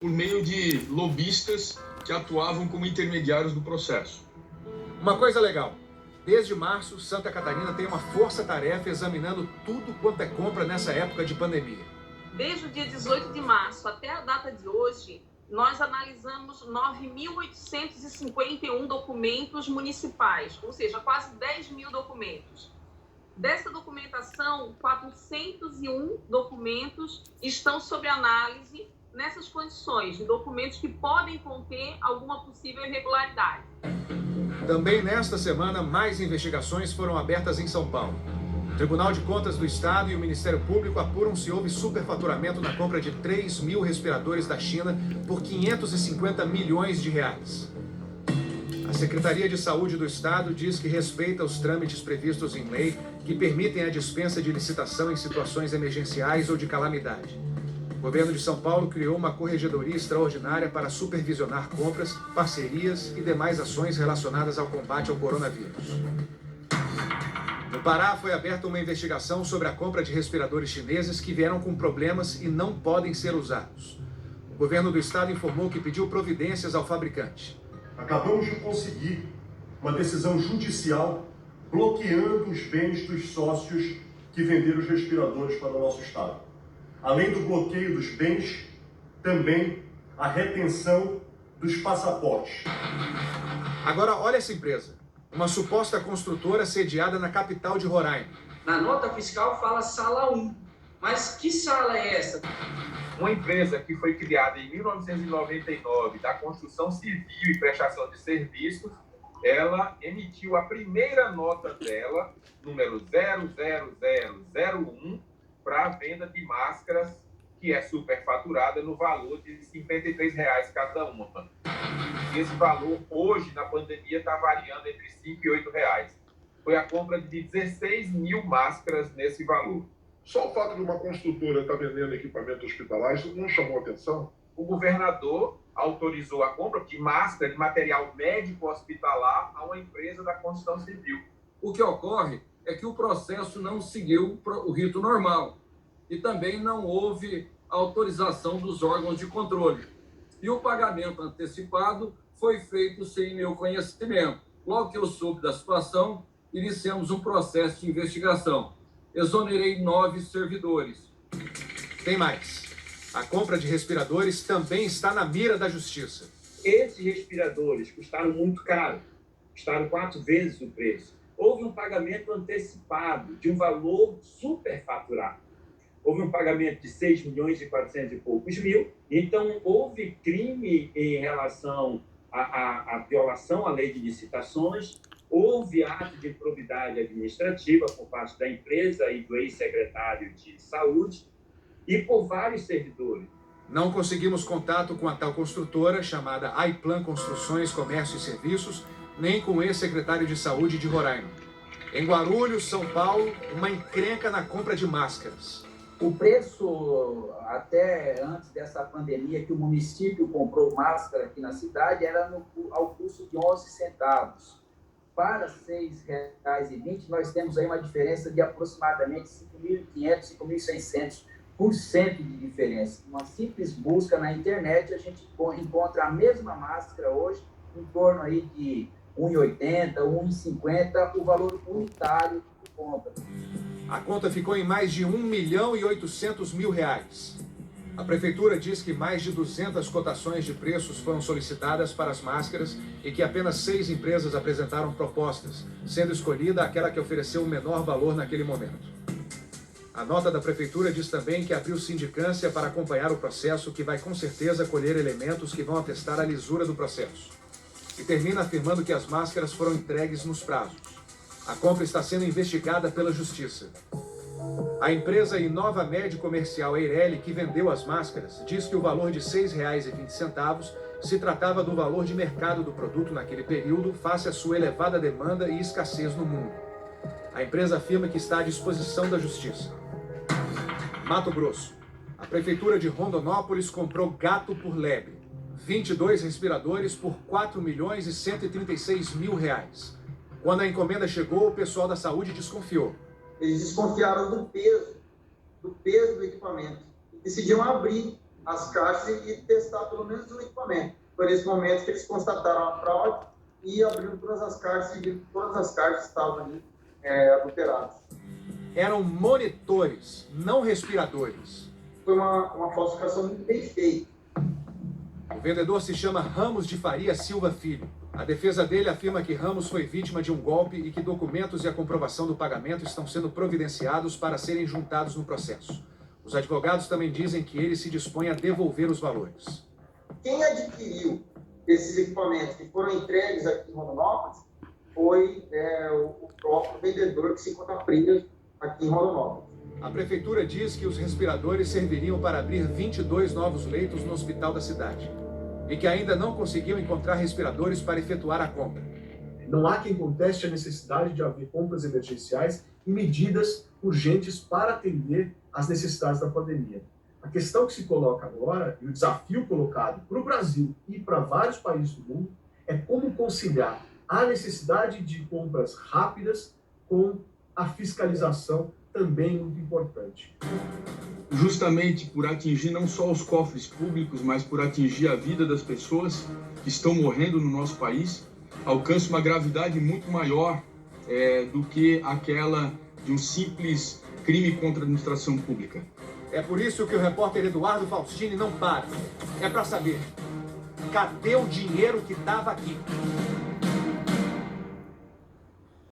por meio de lobistas que atuavam como intermediários do processo. Uma coisa legal. Desde março, Santa Catarina tem uma força-tarefa examinando tudo quanto é compra nessa época de pandemia. Desde o dia 18 de março até a data de hoje, nós analisamos 9.851 documentos municipais, ou seja, quase 10 mil documentos. Dessa documentação, 401 documentos estão sob análise nessas condições, de documentos que podem conter alguma possível irregularidade. Também nesta semana, mais investigações foram abertas em São Paulo. O Tribunal de Contas do Estado e o Ministério Público apuram se houve superfaturamento na compra de 3 mil respiradores da China por 550 milhões de reais. A Secretaria de Saúde do Estado diz que respeita os trâmites previstos em lei que permitem a dispensa de licitação em situações emergenciais ou de calamidade. O governo de São Paulo criou uma corregedoria extraordinária para supervisionar compras, parcerias e demais ações relacionadas ao combate ao coronavírus. No Pará, foi aberta uma investigação sobre a compra de respiradores chineses que vieram com problemas e não podem ser usados. O governo do estado informou que pediu providências ao fabricante. Acabamos de conseguir uma decisão judicial bloqueando os bens dos sócios que venderam os respiradores para o nosso estado. Além do bloqueio dos bens, também a retenção dos passaportes. Agora, olha essa empresa. Uma suposta construtora sediada na capital de Roraima. Na nota fiscal fala sala 1. Mas que sala é essa? Uma empresa que foi criada em 1999 da construção civil e prestação de serviços, ela emitiu a primeira nota dela, número 00001, para a venda de máscaras, que é superfaturada no valor de R$ 53 cada uma. E esse valor, hoje, na pandemia, está variando entre R$ 5 e R$ 8. Foi a compra de 16 mil máscaras nesse valor. Só o fato de uma construtora estar vendendo equipamento hospitalar, isso não chamou atenção? O governador autorizou a compra de máscara, de material médico hospitalar, a uma empresa da construção civil. O que ocorre é que o processo não seguiu o rito normal e também não houve autorização dos órgãos de controle. E o pagamento antecipado foi feito sem meu conhecimento. Logo que eu soube da situação, iniciamos um processo de investigação. Exonerei 9 servidores. Tem mais. A compra de respiradores também está na mira da justiça. Esses respiradores custaram muito caro, custaram 4 vezes o preço. Houve um pagamento antecipado de um valor superfaturado. Houve um pagamento de 6 milhões e 400 e poucos mil. Então, houve crime em relação à violação à lei de licitações, houve ato de improbidade administrativa por parte da empresa e do ex-secretário de Saúde e por vários servidores. Não conseguimos contato com a tal construtora, chamada Aiplan Construções, Comércio e Serviços, nem com o ex-secretário de Saúde de Roraima. Em Guarulhos, São Paulo, uma encrenca na compra de máscaras. O preço, até antes dessa pandemia, que o município comprou máscara aqui na cidade, era ao custo de 11 centavos. Para R$ 6,20, nós temos aí uma diferença de aproximadamente 5.500, 5.600% de diferença. Uma simples busca na internet, a gente encontra a mesma máscara hoje, em torno aí de R$ 1,80, R$ 1,50, o valor unitário de compra. A conta ficou em mais de R$ 1.800.000. A prefeitura diz que mais de 200 cotações de preços foram solicitadas para as máscaras e que apenas 6 empresas apresentaram propostas, sendo escolhida aquela que ofereceu o menor valor naquele momento. A nota da prefeitura diz também que abriu sindicância para acompanhar o processo, que vai com certeza colher elementos que vão atestar a lisura do processo. E termina afirmando que as máscaras foram entregues nos prazos. A compra está sendo investigada pela Justiça. A empresa Inova Med Comercial Eireli, que vendeu as máscaras, diz que o valor de R$ 6,20 se tratava do valor de mercado do produto naquele período, face à sua elevada demanda e escassez no mundo. A empresa afirma que está à disposição da Justiça. Mato Grosso. A Prefeitura de Rondonópolis comprou gato por lebre. 22 respiradores por R$ 4.136.000. Quando a encomenda chegou, o pessoal da saúde desconfiou. Eles desconfiaram do peso do equipamento. Decidiram abrir as caixas e testar pelo menos o equipamento. Foi nesse momento que eles constataram a fraude e abriram todas as caixas e viram que todas as caixas estavam ali adulteradas. Eram monitores, não respiradores. Foi uma falsificação muito bem feita. O vendedor se chama Ramos de Faria Silva Filho. A defesa dele afirma que Ramos foi vítima de um golpe e que documentos e a comprovação do pagamento estão sendo providenciados para serem juntados no processo. Os advogados também dizem que ele se dispõe a devolver os valores. Quem adquiriu esses equipamentos que foram entregues aqui em Rondonópolis foi o próprio vendedor que se encontra preso aqui em Rondonópolis. A prefeitura diz que os respiradores serviriam para abrir 22 novos leitos no hospital da cidade e que ainda não conseguiu encontrar respiradores para efetuar a compra. Não há quem conteste a necessidade de haver compras emergenciais e medidas urgentes para atender às necessidades da pandemia. A questão que se coloca agora, e o desafio colocado para o Brasil e para vários países do mundo, é como conciliar a necessidade de compras rápidas com a fiscalização também muito importante. Justamente por atingir não só os cofres públicos, mas por atingir a vida das pessoas que estão morrendo no nosso país, alcança uma gravidade muito maior do que aquela de um simples crime contra a administração pública. É por isso que o repórter Eduardo Faustini não para. É para saber, cadê o dinheiro que estava aqui?